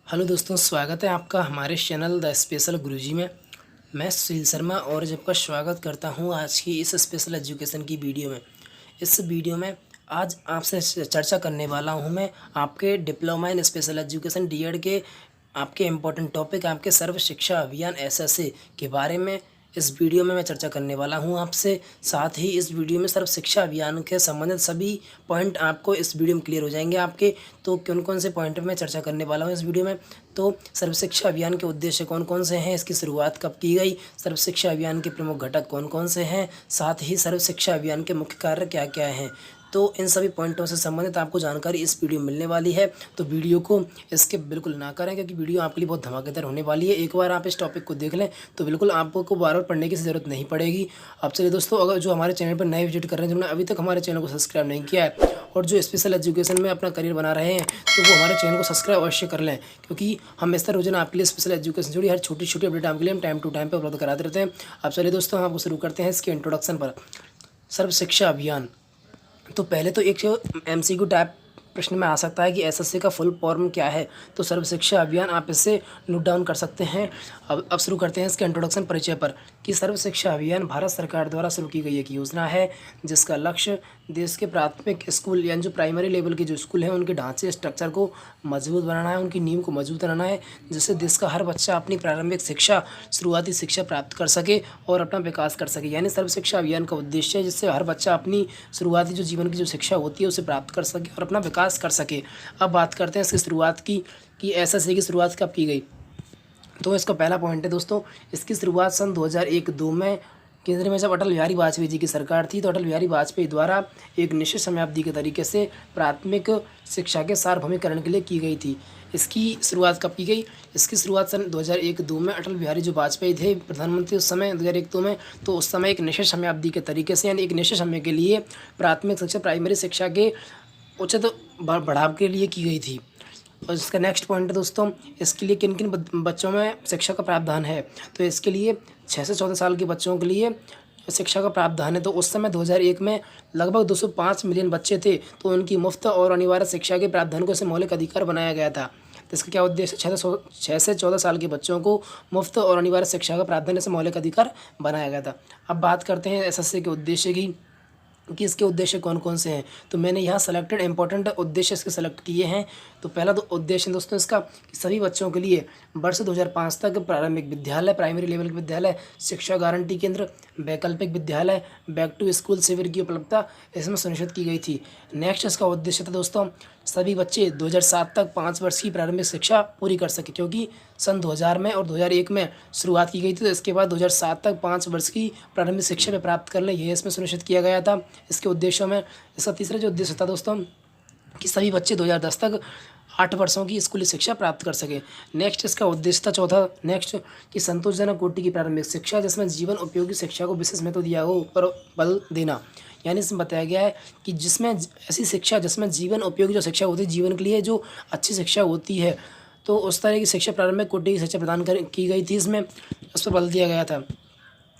Hello दोस्तों, स्वागत है आपका हमारे चैनल द स्पेशल गुरुजी में। मैं सुशील शर्मा और आपका स्वागत करता हूं आज की इस स्पेशल एजुकेशन की वीडियो में। इस वीडियो में आज आपसे चर्चा करने वाला हूं मैं आपके diploma in special education DEd के आपके इम्पोर्टेंट टॉपिक आपके सर्व शिक्षा अभियान एसएसए के बारे में। इस वीडियो में मैं चर्चा करने वाला हूं आपसे। साथ ही इस वीडियो में सर्व शिक्षा अभियान के संबंधित सभी पॉइंट आपको इस वीडियो में क्लियर हो जाएंगे आपके। तो कौन कौन से पॉइंट में चर्चा करने वाला हूं इस वीडियो में, तो सर्व शिक्षा अभियान के उद्देश्य कौन कौन से हैं, इसकी शुरुआत कब की गई, सर्व शिक्षा अभियान के प्रमुख घटक कौन कौन से हैं, साथ ही सर्व शिक्षा अभियान के मुख्य कार्य क्या क्या हैं, तो इन सभी पॉइंटों से संबंधित आपको जानकारी इस वीडियो में मिलने वाली है। तो वीडियो को इसके बिल्कुल ना करें, क्योंकि वीडियो आपके लिए बहुत धमाकेदार होने वाली है। एक बार आप इस टॉपिक को देख लें तो बिल्कुल आपको बार बार पढ़ने की ज़रूरत नहीं पड़ेगी। अब चलिए दोस्तों, अगर जो हमारे चैनल पर नए विजिट कर रहे हैं, जिन्होंने अभी तक हमारे चैनल को सब्सक्राइब नहीं किया है और जो स्पेशल एजुकेशन में अपना करियर बना रहे हैं, तो वो हमारे चैनल को सब्सक्राइब अवश्य कर लें, क्योंकि हम इस तरह रोजाना आपके लिए स्पेशल एजुकेशन जुड़ी हर छोटी छोटी अपडेट आपके लिए हम टाइम टू टाइम पर उपलब्ध कराते रहते हैं। अब चलिए दोस्तों, हम आपको शुरू करते हैं इसके इंट्रोडक्शन पर। सर्व शिक्षा अभियान, तो पहले तो एक एमसीक्यू टाइप प्रश्न में आ सकता है कि एसएससी का फुल फॉर्म क्या है। तो सर्व शिक्षा अभियान आप इससे नोट डाउन कर सकते हैं। अब शुरू करते हैं इसके इंट्रोडक्शन परिचय पर कि सर्व शिक्षा अभियान भारत सरकार द्वारा शुरू की गई एक योजना है, जिसका लक्ष्य देश के प्राथमिक स्कूल यानी जो प्राइमरी लेवल के जो स्कूल हैं उनके ढांचे स्ट्रक्चर को मजबूत बनाना है, उनकी नींव को मजबूत बनाना है, जिससे देश का हर बच्चा अपनी प्रारंभिक शिक्षा शुरुआती शिक्षा प्राप्त कर सके और अपना विकास कर सके। यानी सर्व शिक्षा अभियान का उद्देश्य है जिससे हर बच्चा अपनी शुरुआती जो जीवन की जो शिक्षा होती है उसे प्राप्त कर सके और अपना विकास कर सके। अब बात करते हैं इसकी शुरुआत की कि एसएससी की शुरुआत कब की गई। तो इसका पहला पॉइंट है दोस्तों, इसकी शुरुआत सन 2001-2 में केंद्र में जब अटल बिहारी वाजपेयी जी की सरकार थी, तो अटल बिहारी वाजपेयी द्वारा एक निश्चित समयावधि के तरीके से प्राथमिक शिक्षा के सार्वभौमिकरण के लिए की गई थी। इसकी शुरुआत कब की गई? इसकी शुरुआत सन 2001-2 में अटल बिहारी जो वाजपेयी थे प्रधानमंत्री उस समय 2001-2 में, तो उस समय एक निश्चित समयावधि के तरीके से यानी एक निश्चित समय के लिए प्राथमिक शिक्षा प्राइमरी शिक्षा के उचित बढ़ाव के लिए की गई थी। और इसका नेक्स्ट पॉइंट है दोस्तों, इसके लिए किन किन बच्चों में शिक्षा का प्रावधान है। तो इसके लिए 6 से 14 साल के बच्चों के लिए शिक्षा का प्रावधान है। तो उस समय 2001 में लगभग 205 मिलियन बच्चे थे, तो उनकी मुफ्त और अनिवार्य शिक्षा के प्रावधान को इसे मौलिक अधिकार बनाया गया था। तो इसका क्या उद्देश्य? 6 से 14 साल के बच्चों को मुफ्त और अनिवार्य शिक्षा का प्रावधान इसे मौलिक अधिकार बनाया गया था। अब बात करते हैं एसएससी के उद्देश्य की कि इसके उद्देश्य कौन कौन से हैं। तो मैंने यहाँ सेलेक्टेड इंपॉर्टेंट उद्देश्य इसके सेलेक्ट किए हैं। तो पहला तो उद्देश्य दोस्तों इसका कि सभी बच्चों के लिए वर्ष 2005 तक प्रारंभिक विद्यालय प्राइमरी लेवल के विद्यालय शिक्षा गारंटी केंद्र वैकल्पिक विद्यालय बैक टू स्कूल शिविर की उपलब्धता इसमें सुनिश्चित की गई थी। नेक्स्ट इसका उद्देश्य था दोस्तों, सभी बच्चे 2007 तक 5 वर्ष की प्रारंभिक शिक्षा पूरी कर सके, क्योंकि सन 2000 में और 2001 में शुरुआत की गई थी। तो इसके बाद 2007 तक 5 वर्ष की प्रारंभिक शिक्षा में प्राप्त कर ले, ये इसमें सुनिश्चित किया गया था इसके उद्देश्यों में। इसका तीसरा जो उद्देश्य था दोस्तों कि सभी बच्चे 2010 तक 8 वर्षों की स्कूली शिक्षा प्राप्त कर सके। नेक्स्ट इसका उद्देश्य था चौथा, नेक्स्ट कि संतोषजनक कोटि की प्रारंभिक शिक्षा जिसमें जीवन उपयोगी शिक्षा को विशेष महत्व दिया हो पर बल देना। यानी इसमें बताया गया है कि जिसमें ऐसी शिक्षा जिसमें जीवन उपयोगी जो शिक्षा होती है, जीवन के लिए जो अच्छी शिक्षा होती है, तो उस तरह की शिक्षा प्रारंभिक कोटि की शिक्षा प्रदान की गई थी, इसमें उस पर बल दिया गया था।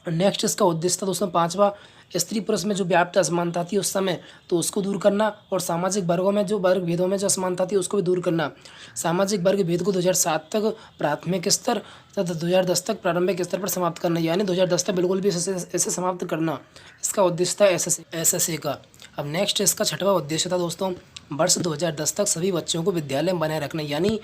नेक्स्ट इसका उद्देश्य था दोस्तों पांचवा, स्त्री पुरुष में जो व्याप्त असमानता थी उस समय, तो उसको दूर करना और सामाजिक वर्गों में जो वर्ग भेदों में जो असमानता थी उसको भी दूर करना। सामाजिक वर्ग भेद को 2007 तक प्राथमिक स्तर तथा 2010 तक प्रारंभिक स्तर पर समाप्त करना, यानी 2010 तक बिल्कुल भी ऐसे समाप्त करना, इसका उद्देश्य था एसएससी का। अब नेक्स्ट इसका छठवां उद्देश्य था दोस्तों, वर्ष 2010 तक सभी बच्चों को विद्यालय में बनाए रखना, यानी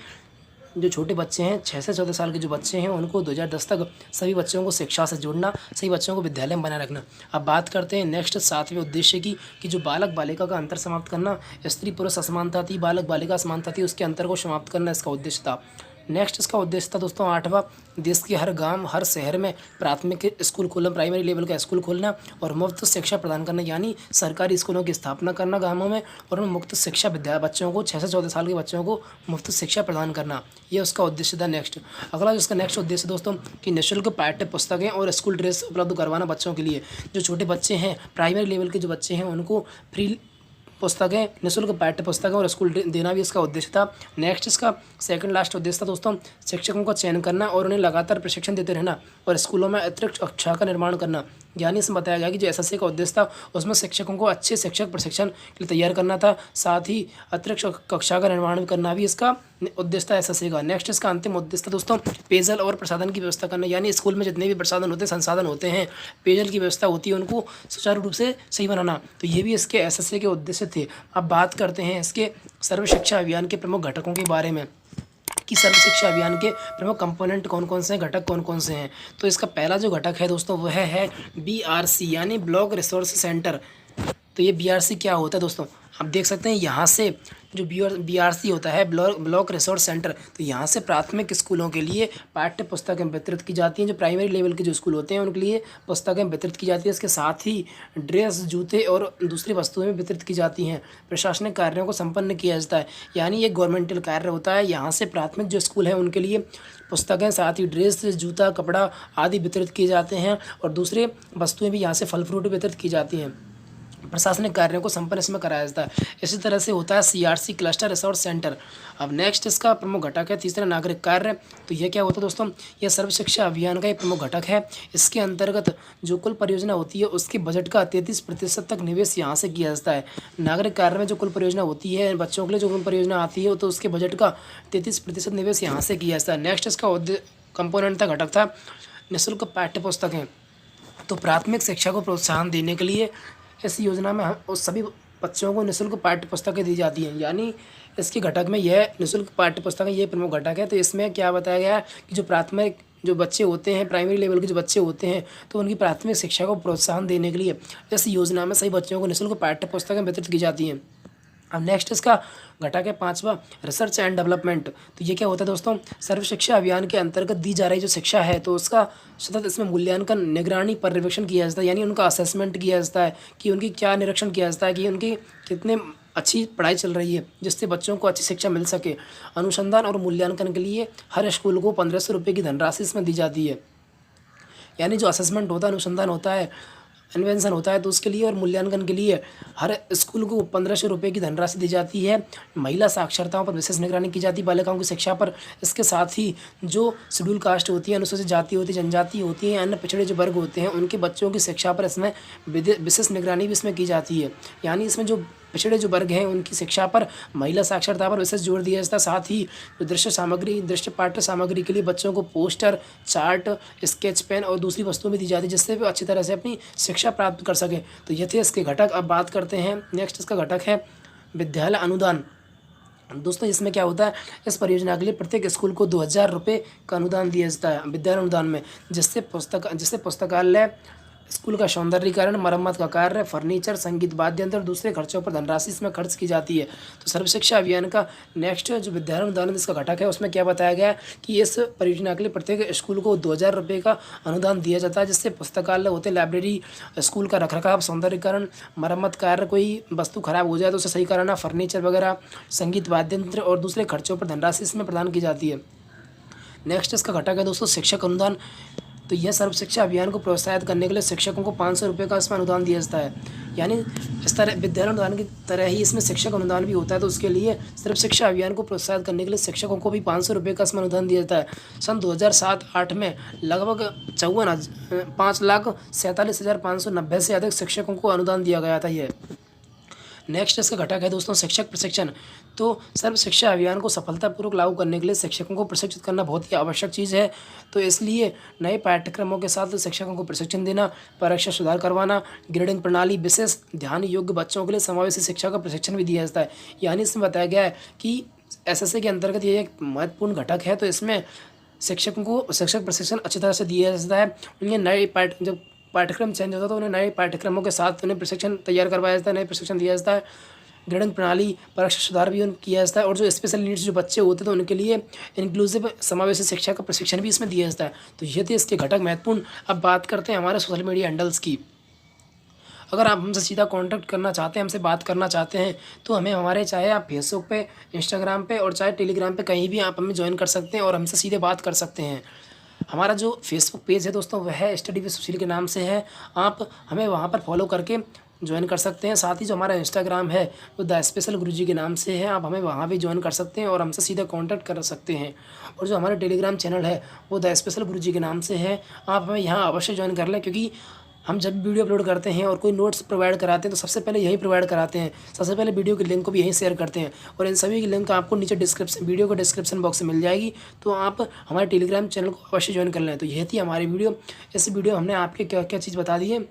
जो छोटे बच्चे हैं 6 से 14 साल के जो बच्चे हैं उनको 2010 तक सभी बच्चों को शिक्षा से जोड़ना, सभी बच्चों को विद्यालय में बनाए रखना। अब बात करते हैं नेक्स्ट 7वें उद्देश्य की कि जो बालक बालिका का अंतर समाप्त करना, स्त्री पुरुष असमानता थी, बालक बालिका असमानता थी, उसके अंतर को समाप्त करना इसका उद्देश्य था। नेक्स्ट इसका उद्देश्य था दोस्तों 8वां, देश के हर गांव हर शहर में प्राथमिक स्कूल खोलना, प्राइमरी लेवल का स्कूल खोलना और मुफ्त शिक्षा प्रदान करना, यानी सरकारी स्कूलों की स्थापना करना गाँवों में और उन मुफ्त शिक्षा बच्चों को 6 से 14 साल के बच्चों को मुफ्त शिक्षा प्रदान करना, ये उसका उद्देश्य था। नेक्स्ट अगला इसका नेक्स्ट उद्देश्य दोस्तों कि निःशुल्क पाठ्य पुस्तकें और स्कूल ड्रेस उपलब्ध करवाना बच्चों के लिए। जो छोटे बच्चे हैं प्राइमरी लेवल के जो बच्चे हैं उनको फ्री पुस्तकें, निःशुल्क पाठ्य पुस्तकें और स्कूल देना भी इसका उद्देश्य था। नेक्स्ट इसका सेकंड लास्ट उद्देश्य था दोस्तों, शिक्षकों का चयन करना और उन्हें लगातार प्रशिक्षण देते रहना और स्कूलों में अतिरिक्त कक्षा का निर्माण करना, यानी इसमें बताया गया कि जो एसएससी का उद्देश्य था उसमें शिक्षकों को अच्छे शिक्षक प्रशिक्षण के लिए तैयार करना था, साथ ही अतिरिक्त कक्षा का निर्माण करना भी इसका उद्देश्य था एसएससी का। नेक्स्ट इसका अंतिम उद्देश्य था दोस्तों पेयजल और प्रसाधन की व्यवस्था करना, यानी स्कूल में जितने भी प्रसाधन होते हैं, संसाधन होते हैं, पेयजल की व्यवस्था होती है, उनको सुचारू रूप से सही बनाना। तो ये भी इसके एसएससी के उद्देश्य थे। अब बात करते हैं इसके सर्व शिक्षा अभियान के प्रमुख घटकों के बारे में कि सर्व शिक्षा अभियान के प्रमुख कंपोनेंट कौन कौन से हैं, घटक कौन कौन से हैं। तो इसका पहला जो घटक है दोस्तों वह है बीआरसी यानी ब्लॉक रिसोर्स सेंटर। तो ये बीआरसी क्या होता है दोस्तों, आप देख सकते हैं यहाँ से जो बीआरसी होता है ब्लॉक रिसोर्स सेंटर, तो यहाँ से प्राथमिक स्कूलों के लिए पाठ्य पुस्तकें वितरित की जाती हैं। जो प्राइमरी लेवल के जो स्कूल होते हैं उनके लिए पुस्तकें वितरित की जाती है। इसके साथ ही ड्रेस, जूते और दूसरी वस्तुएं वितरित की जाती हैं। प्रशासनिक कार्यों को संपन्न किया जाता है, यानी ये गवर्नमेंटल कार्य होता है। यहाँ से प्राथमिक जो स्कूल है उनके लिए पुस्तकें, साथ ही ड्रेस, जूता, कपड़ा आदि वितरित किए जाते हैं और दूसरे वस्तुएं भी यहाँ से फल फ्रूट वितरित की जाती हैं। प्रशासनिक कार्यों को संपन्न इसमें कराया जाता है। इसी तरह से होता है सीआरसी क्लस्टर रिसोर्स सेंटर। अब नेक्स्ट इसका प्रमुख घटक है तीसरा नागरिक कार्य। तो यह क्या होता है दोस्तों, यह सर्व शिक्षा अभियान का एक प्रमुख घटक है। इसके अंतर्गत जो कुल परियोजना होती है उसके बजट का 33% तक निवेश यहाँ से किया जाता है। नागरिक कार्य में जो कुल परियोजना होती है बच्चों के लिए जो कुल परियोजना आती है तो उसके बजट का 33% निवेश यहाँ से किया जाता है। नेक्स्ट इसका कंपोनेंट था, घटक था निःशुल्क पाठ्य पुस्तकें। तो प्राथमिक शिक्षा को प्रोत्साहन देने के लिए इस योजना में उस सभी बच्चों को निःशुल्क पाठ्य पुस्तकें दी जाती हैं, यानी इसके घटक में यह निःशुल्क पाठ्य पुस्तकें ये प्रमुख घटक है। तो इसमें क्या बताया गया है कि जो प्राथमिक जो बच्चे होते हैं, प्राइमरी लेवल के जो बच्चे होते हैं, तो उनकी प्राथमिक शिक्षा को प्रोत्साहन देने के लिए इस योजना में सभी बच्चों को निःशुल्क पाठ्य पुस्तकें वितरित की जाती हैं। अब नेक्स्ट इसका घटक है पांचवा रिसर्च एंड डेवलपमेंट। तो ये क्या होता है दोस्तों, सर्व शिक्षा अभियान के अंतर्गत दी जा रही जो शिक्षा है तो उसका सतत इसमें मूल्यांकन, निगरानी, पर्यवेक्षण किया जाता है, यानी उनका असेसमेंट किया जाता है कि उनकी क्या निरीक्षण किया जाता है कि उनकी कितने अच्छी पढ़ाई चल रही है जिससे बच्चों को अच्छी शिक्षा मिल सके। अनुसंधान और मूल्यांकन के लिए हर स्कूल को 1500 रुपये की धनराशि इसमें दी जाती है। यानी जो असेसमेंट होता है, अनुसंधान होता है, इन्वेंशन होता है, तो उसके लिए और मूल्यांकन के लिए हर स्कूल को 1500 रुपये की धनराशि दी जाती है। महिला साक्षरताओं पर विशेष निगरानी की जाती है, बालिकाओं की शिक्षा पर। इसके साथ ही जो शेड्यूल कास्ट होती है, अनुसूचित जाति होती है, जनजाति होती है, अन्य पिछड़े जो वर्ग होते हैं उनके बच्चों की शिक्षा पर इसमें विशेष निगरानी भी इसमें की जाती है। यानी इसमें जो पिछड़े जो वर्ग हैं उनकी शिक्षा पर, महिला साक्षरता पर विशेष जोर दिया जाता है। साथ ही दृश्य सामग्री, दृश्य पाठ्य सामग्री के लिए बच्चों को पोस्टर, चार्ट, स्केच पेन और दूसरी वस्तुएं भी दी जाती है जिससे वे अच्छी तरह से अपनी शिक्षा प्राप्त कर सकें। तो ये थे इसके घटक। अब बात करते हैं नेक्स्ट इसका घटक है विद्यालय अनुदान। दोस्तों इसमें क्या होता है, इस परियोजना के लिए प्रत्येक स्कूल को 2000 रुपये का अनुदान दिया जाता है विद्यालय अनुदान में, जिससे पुस्तकालय, स्कूल का सौंदर्यीकरण, मरम्मत का कार्य, फर्नीचर, संगीत वाद्य यंत्र और दूसरे खर्चों पर धनराशि इसमें खर्च की जाती है। तो सर्व शिक्षा अभियान का नेक्स्ट जो विद्यालय अनुदान इसका घटक है उसमें क्या बताया गया है कि इस परियोजना के लिए प्रत्येक स्कूल को 2000 रुपये का अनुदान दिया जाता है, जिससे पुस्तकालय होते, लाइब्रेरी, स्कूल का रखरखाव, सौंदर्यीकरण, मरम्मत कार्य, कोई वस्तु खराब हो जाए तो उसे सही कराना, फर्नीचर वगैरह, संगीत वाद्य यंत्र और दूसरे खर्चों पर धनराशि इसमें प्रदान की जाती है। नेक्स्ट इसका घटक है दोस्तों शिक्षक अनुदान। तो यह सर्व शिक्षा अभियान को प्रोत्साहित करने के लिए शिक्षकों को 500 रुपये का इसमें अनुदान दिया जाता है। यानी इस तरह विद्यालय अनुदान की तरह ही इसमें शिक्षक अनुदान भी होता है। तो उसके लिए सर्व शिक्षा अभियान को प्रोत्साहित करने के लिए शिक्षकों को भी 500 रुपये का इसमें अनुदान दिया जाता है। सन 2007-8 में लगभग 5,47,590 से अधिक शिक्षकों को अनुदान दिया गया था। ये नेक्स्ट इसका घटक है दोस्तों शिक्षक प्रशिक्षण। तो सर्व शिक्षा अभियान को सफलतापूर्वक लागू करने के लिए शिक्षकों को प्रशिक्षित करना बहुत ही आवश्यक चीज़ है। तो इसलिए नए पाठ्यक्रमों के साथ शिक्षकों को प्रशिक्षण देना, परीक्षा सुधार करवाना, ग्रेडिंग प्रणाली, विशेष ध्यान योग्य बच्चों के लिए समावेशी शिक्षा का प्रशिक्षण भी दिया जाता है। यानी इसमें बताया गया है कि एसएससी के अंतर्गत ये एक महत्वपूर्ण घटक है। तो इसमें शिक्षकों को शिक्षक प्रशिक्षण अच्छी तरह से दिया जाता है। उन्हें नए जब पाठ्यक्रम चेंज होता है तो उन्हें नए पाठ्यक्रमों के साथ उन्हें प्रशिक्षण तैयार करवाया जाता है, नए प्रशिक्षण दिया जाता है। ग्रेडिंग प्रणाली, परीक्षा सुधार भी किया जाता है। और जो स्पेशल नीड्स जो बच्चे होते हैं तो उनके लिए इंक्लूसिव समावेशी शिक्षा का प्रशिक्षण भी इसमें दिया जाता है। तो ये थे इसके घटक महत्वपूर्ण। अब बात करते हैं हमारे सोशल मीडिया हैंडल्स की। अगर आप हमसे सीधा कांटेक्ट करना चाहते हैं, हमसे बात करना चाहते हैं तो हमें हमारे चाहे आप फेसबुक पे, इंस्टाग्राम पे और चाहे टेलीग्राम पे कहीं भी आप हमें ज्वाइन कर सकते हैं और हमसे सीधे बात कर सकते हैं। हमारा जो फेसबुक पेज है दोस्तों वह है स्टडी विद सुशील के नाम से है। आप हमें वहाँ पर फॉलो करके ज्वाइन कर सकते हैं। साथ ही जो हमारा इंस्टाग्राम है वो द स्पेशल गुरुजी के नाम से है, आप हमें वहाँ भी ज्वाइन कर सकते हैं और हमसे सीधा कांटेक्ट कर सकते हैं। और जो हमारा टेलीग्राम चैनल है वो द स्पेशल गुरुजी के नाम से है, आप हमें यहाँ अवश्य ज्वाइन कर लें, क्योंकि हम जब भी वीडियो अपलोड करते हैं और कोई नोट्स प्रोवाइड कराते हैं तो सबसे पहले यही प्रोवाइड कराते हैं। सबसे पहले वीडियो की लिंक को भी यहीं शेयर करते हैं और इन सभी की लिंक आपको नीचे वीडियो को डिस्क्रिप्शन बॉक्स में मिल जाएगी। तो आप हमारे टेलीग्राम चैनल को अवश्य ज्वाइन कर लें। तो यह थी हमारी वीडियो। इस वीडियो हमने आपके क्या क्या चीज़ बता दी है,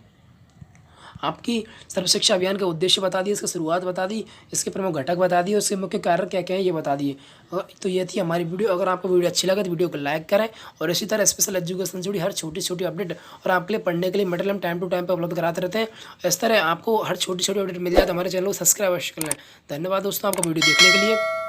आपकी सर्व शिक्षा अभियान का उद्देश्य बता दिए, इसकी शुरुआत बता दी, इसके प्रमुख घटक बता दिए, उसके मुख्य कारण क्या क्या है ये बता दिए। तो ये थी हमारी वीडियो। अगर आपको वीडियो अच्छी लगे तो वीडियो को लाइक करें और इसी तरह स्पेशल एजुकेशन से जुड़ी हर छोटी छोटी अपडेट और आपके लिए पढ़ने के लिए मटेरियल हम टाइम टू टाइम पर उपलब्ध कराते रहते हैं। इस तरह आपको हर छोटी छोटी अपडेट मिल जाए तो हमारे चैनल को सब्सक्राइब अवश्य कर लें। धन्यवाद दोस्तों आपका वीडियो देखने के लिए।